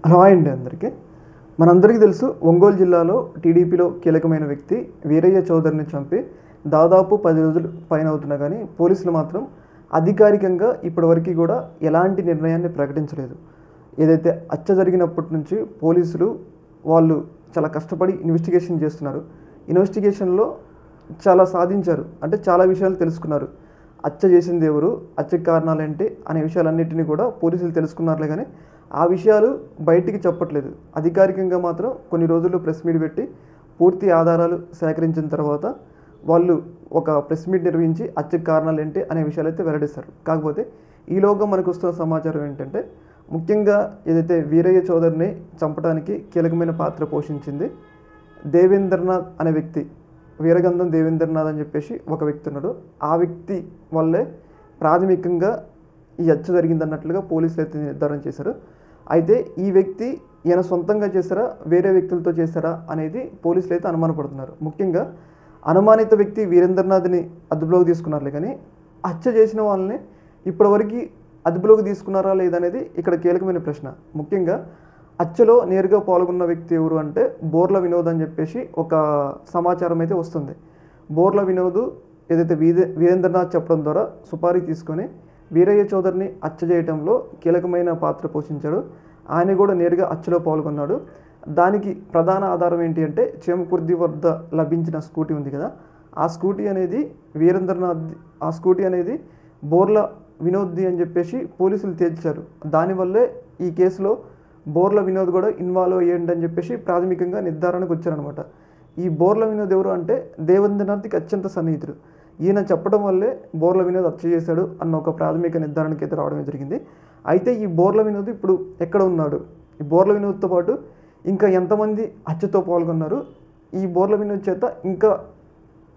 Hello అండి అందరికీ. మనందరికీ తెలుసు ఒంగోలు జిల్లాలో టీడీపీలో కీలకమైన వ్యక్తి వీరయ్య చౌదరిని చంపి దాదాపు 10 రోజులు పైన అవుతున్నా కానీ పోలీసులు మాత్రం అధికారికంగా ఇప్పటివరకు కూడా ఎలాంటి నిర్ణయాన్ని ప్రకటించలేదు. ఏదైతే హత్య జరిగినప్పటి నుంచి పోలీసులు వాళ్ళు చాలా కష్టపడి ఇన్వెస్టిగేషన్ చేస్తున్నారు. ఇన్వెస్టిగేషన్లో చాలా సాధించారు, అంటే చాలా విషయాలు తెలుసుకున్నారు. హత్య చేసింది ఎవరు, హత్యకు కారణాలు ఏంటి అనే విషయాలన్నింటినీ కూడా పోలీసులు తెలుసుకున్నారులే, కానీ ఆ విషయాలు బయటికి చెప్పట్లేదు. అధికారికంగా మాత్రం కొన్ని రోజులు ప్రెస్ మీట్ పెట్టి పూర్తి ఆధారాలు సేకరించిన తర్వాత వాళ్ళు ఒక ప్రెస్ మీట్ నిర్వహించి హత్యకు కారణాలు ఏంటి అనే విషయాలు అయితే వెల్లడిస్తారు. కాకపోతే ఈలోగా మనకు వస్తున్న సమాచారం ఏంటంటే, ముఖ్యంగా ఏదైతే వీరయ్య చౌదరిని చంపడానికి కీలకమైన పాత్ర పోషించింది దేవేంద్రనాథ్ అనే వ్యక్తి, వీరగంధం దేవేంద్రనాథ్ అని చెప్పేసి ఒక వ్యక్తి ఉన్నాడు. ఆ వ్యక్తి వల్లే ప్రాథమికంగా ఈ హత్య జరిగిందన్నట్లుగా పోలీసులు అయితే నిర్ధారణ చేశారు. అయితే ఈ వ్యక్తి ఈయన సొంతంగా చేశారా, వేరే వ్యక్తులతో చేశారా అనేది పోలీసులు అయితే అనుమానపడుతున్నారు. ముఖ్యంగా అనుమానిత వ్యక్తి వీరేంద్రనాథ్ని అదుపులోకి తీసుకున్నారులే, కానీ హత్య చేసిన వాళ్ళని ఇప్పటివరకు అదుపులోకి తీసుకున్నారా లేదనేది ఇక్కడ కీలకమైన ప్రశ్న. ముఖ్యంగా హత్యలో నేరుగా పాల్గొన్న వ్యక్తి ఎవరు అంటే బోర్ల వినోద్ అని చెప్పేసి ఒక సమాచారం అయితే వస్తుంది. బోర్ల వినోద్ ఏదైతే వీరేంద్రనాథ్ చెప్పడం ద్వారా సుపారీ తీసుకొని వీరయ్య చౌదరిని హత్య చేయడంలో కీలకమైన పాత్ర పోషించాడు. ఆయన కూడా నేరుగా హత్యలో పాల్గొన్నాడు. దానికి ప్రధాన ఆధారం ఏంటి అంటే చేమకుర్తి వద్ద లభించిన స్కూటీ ఉంది కదా, ఆ స్కూటీ అనేది వీరేంద్రనాథ్, ఆ స్కూటీ అనేది బోర్ల వినోద్ది అని చెప్పేసి పోలీసులు తేల్చారు. దానివల్లే ఈ కేసులో బోర్ల వినోద్ కూడా ఇన్వాల్వ్ అయ్యండి అని చెప్పేసి ప్రాథమికంగా నిర్ధారణకు వచ్చారనమాట. ఈ బోర్ల వినోద్ ఎవరు అంటే దేవేంద్రనాథ్కి అత్యంత సన్నిహితుడు. ఈయన చెప్పడం వల్లే బోర్ల వినోద్ హత్య చేశాడు అన్న ఒక ప్రాథమిక నిర్ధారణకి అయితే రావడమే జరిగింది. అయితే ఈ బోర్ల వినోద్ ఇప్పుడు ఎక్కడ ఉన్నాడు, ఈ బోర్ల వినోద్తో పాటు ఇంకా ఎంతమంది హత్యతో పాల్గొన్నారు, ఈ బోర్ల వినోద్ చేత ఇంకా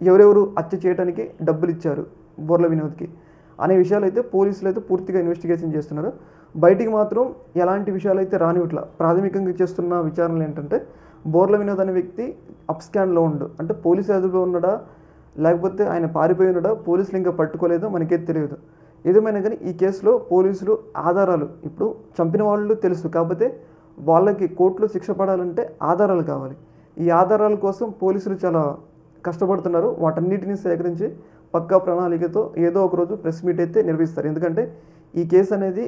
ఎవరెవరు హత్య చేయడానికి డబ్బులు ఇచ్చారు బోర్ల వినోద్కి అనే విషయాలు అయితే పోలీసులు అయితే పూర్తిగా ఇన్వెస్టిగేషన్ చేస్తున్నారు. బయటికి మాత్రం ఎలాంటి విషయాలు అయితే రానివ్వట్ల. ప్రాథమికంగా చేస్తున్న విచారణలు ఏంటంటే బోర్ల వినోద్ అనే వ్యక్తి అప్స్కాన్లో ఉండు, అంటే పోలీసు అదుపులో ఉన్నాడా లేకపోతే ఆయన పారిపోయి ఉన్నాడా పోలీసులు ఇంకా పట్టుకోలేదో మనకే తెలియదు. ఏదేమైనా కానీ ఈ కేసులో పోలీసులు ఆధారాలు, ఇప్పుడు చంపిన వాళ్ళు తెలుసు, కాకపోతే వాళ్ళకి కోర్టులో శిక్ష పడాలంటే ఆధారాలు కావాలి. ఈ ఆధారాల కోసం పోలీసులు చాలా కష్టపడుతున్నారు. వాటన్నిటిని సేకరించి పక్కా ప్రణాళికతో ఏదో ఒక రోజు ప్రెస్ మీట్ అయితే నిర్వహిస్తారు. ఎందుకంటే ఈ కేసు అనేది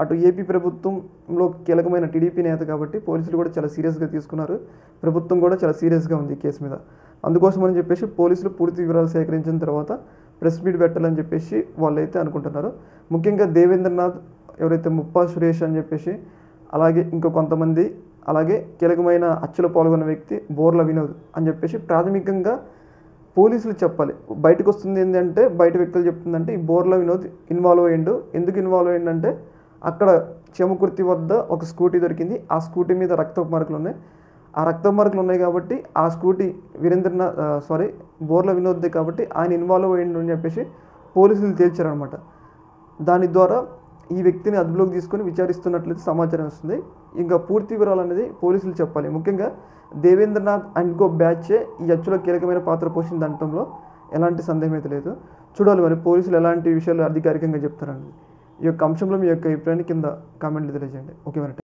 అటు ఏపీ ప్రభుత్వంలో కీలకమైన టీడీపీ నేత కాబట్టి పోలీసులు కూడా చాలా సీరియస్గా తీసుకున్నారు. ప్రభుత్వం కూడా చాలా సీరియస్గా ఉంది ఈ కేసు మీద. అందుకోసం అని చెప్పేసి పోలీసులు పూర్తి వివరాలు సేకరించిన తర్వాత ప్రెస్ మీట్ పెట్టాలని చెప్పేసి వాళ్ళైతే అనుకుంటున్నారు. ముఖ్యంగా దేవేంద్రనాథ్, ఎవరైతే ముప్పా సురేష్ అని చెప్పేసి, అలాగే ఇంకో కొంతమంది, అలాగే కీలకమైన హత్యలో పాల్గొన్న వ్యక్తి బోర్ల వినోద్ అని చెప్పేసి ప్రాథమికంగా పోలీసులు చెప్పాలి. బయటకు వస్తుంది ఏంటంటే, బయట వ్యక్తులు చెప్తుందంటే ఈ బోర్ల వినోద్ ఇన్వాల్వ్ అయ్యిండు. ఎందుకు ఇన్వాల్వ్ అయ్యిందంటే అక్కడ చేమకుర్తి వద్ద ఒక స్కూటీ దొరికింది, ఆ స్కూటీ మీద రక్తపు మార్కులు ఉన్నాయి. ఆ రక్తపు మార్కులు ఉన్నాయి కాబట్టి ఆ స్కూటీ బోర్ల వినోద్దే కాబట్టి ఆయన ఇన్వాల్వ్ అయ్యిండు అని చెప్పేసి పోలీసులు తేల్చారనమాట. దాని ద్వారా ఈ వ్యక్తిని అదుపులోకి తీసుకొని విచారిస్తున్నట్లయితే సమాచారం వస్తుంది. ఇంకా పూర్తి వివరాలు అనేది పోలీసులు చెప్పాలి. ముఖ్యంగా దేవేంద్రనాథ్ అండ్ కో బ్యాచే ఈ హత్యలో కీలకమైన పాత్ర పోషింది అనటంలో ఎలాంటి సందేహం అయితే లేదు. చూడాలి మరి పోలీసులు ఎలాంటి విషయాలు అధికారికంగా చెప్తారండి. ఈ యొక్క అంశంలో మీ యొక్క అభిప్రాయాన్ని కింద కామెంట్లు తెలియజేయండి. ఓకే మరి.